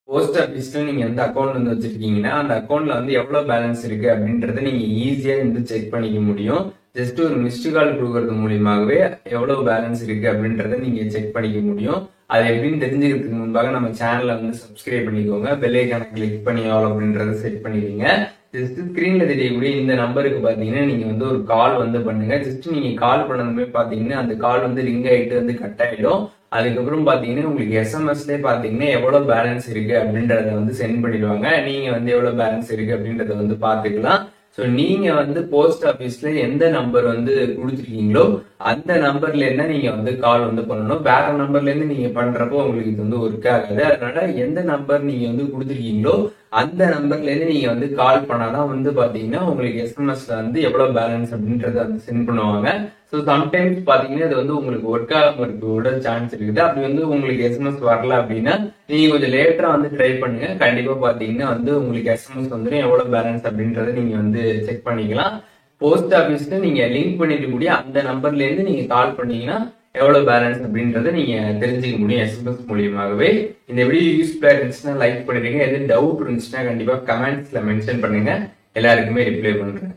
Post ஆபீஸ்ல நீங்க வந்து அக்கௌண்ட் வந்து வச்சிருக்கீங்கன்னா அந்த அக்கௌண்ட்ல வந்து எவ்வளவு பேலன்ஸ் இருக்கு அப்படின்றத நீங்க ஈஸியா வந்து செக் பண்ணிக்க முடியும். ஜஸ்ட் ஒரு மிஸ்டு கால் கொடுக்கறது மூலியமாகவே எவ்வளவு பேலன்ஸ் இருக்கு அப்படின்றத நீங்க செக் பண்ணிக்க முடியும். அது எப்படின்னு தெரிஞ்சுக்கிறதுக்கு முன்பாக நம்ம சேனலை வந்து சப்ஸ்கிரைப் பண்ணிக்கோங்க. பெல் ஐகானை கிளிக் பண்ணி ஆல் அப்படின்றத செட் பண்ணிக்கோங்க. ஜஸ்ட் ஸ்கிரீன்ல தெரியக்கூடிய இந்த நம்பருக்கு பாத்தீங்கன்னா நீங்க வந்து ஒரு கால் வந்து பண்ணுங்க. ஜஸ்ட் நீங்க கால் பண்ணதுமே பாத்தீங்கன்னா அந்த கால் வந்து ரிங் ஆயிட்டு வந்து கட் ஆயிடும். அதுக்கப்புறம் பாத்தீங்கன்னா உங்களுக்கு எஸ்எம்எஸ்ல பாத்தீங்கன்னா எவ்வளவு பேலன்ஸ் இருக்கு அப்படின்றத வந்து சென்ட் பண்ணிடுவாங்க. நீங்க வந்து எவ்வளவு பேலன்ஸ் இருக்கு அப்படின்றத வந்து பாத்துக்கலாம். ஸோ நீங்க வந்து போஸ்ட் ஆபீஸ்ல எந்த நம்பர் வந்து கொடுத்துருக்கீங்களோ அந்த நம்பர்ல இருந்தா நீங்க வந்து கால் வந்து பண்ணணும். வேற நம்பர்ல இருந்து நீங்க பண்றப்போ உங்களுக்கு இது வந்து ஒர்க் ஆகாது. அதனால எந்த நம்பர் நீங்க வந்து கொடுத்துருக்கீங்களோ அந்த நம்பர்ல இருந்து நீங்க வந்து கால் பண்ணாதான் வந்து பாத்தீங்கன்னா உங்களுக்கு எஸ்எம்எஸ்ல வந்து எவ்வளவு பேலன்ஸ் அப்படின்றத வந்து சென்ட் பண்ணுவாங்க. ஸோ சம்டைம்ஸ் பாத்தீங்கன்னா இது வந்து உங்களுக்கு ஒர்க் ஆகாம இருக்க சான்ஸ் இருக்குது. அப்படி வந்து உங்களுக்கு எஸ்எம்எஸ் வரல அப்படின்னா நீங்க கொஞ்சம் லேட்டரா வந்து ட்ரை பண்ணுங்க. கண்டிப்பா பாத்தீங்கன்னா வந்து உங்களுக்கு எஸ்எம்எஸ் வந்துடும் எவ்வளவு பேலன்ஸ் அப்படின்றத நீங்க வந்து செக் பண்ணிக்கலாம். போஸ்ட் ஆபீஸ்ல நீங்க லிங்க் பண்ணிட்டு கூடிய அந்த நம்பர்ல இருந்து நீங்க கால் பண்ணீங்கன்னா எவ்வளவு பேலன்ஸ் அப்படின்றத நீங்க தெரிஞ்சுக்க முடியும் எஸ்எம்எஸ் மூலியமாகவே. இந்த வீடியோ யூஸ்ஃபுல்லா இருந்துச்சுன்னா லைக் பண்ணிடுங்க. எது டவுட் இருந்துச்சுன்னா கண்டிப்பா கமெண்ட்ஸ்ல மென்ஷன் பண்ணுங்க. எல்லாருக்குமே ரிப்ளை பண்றேன்.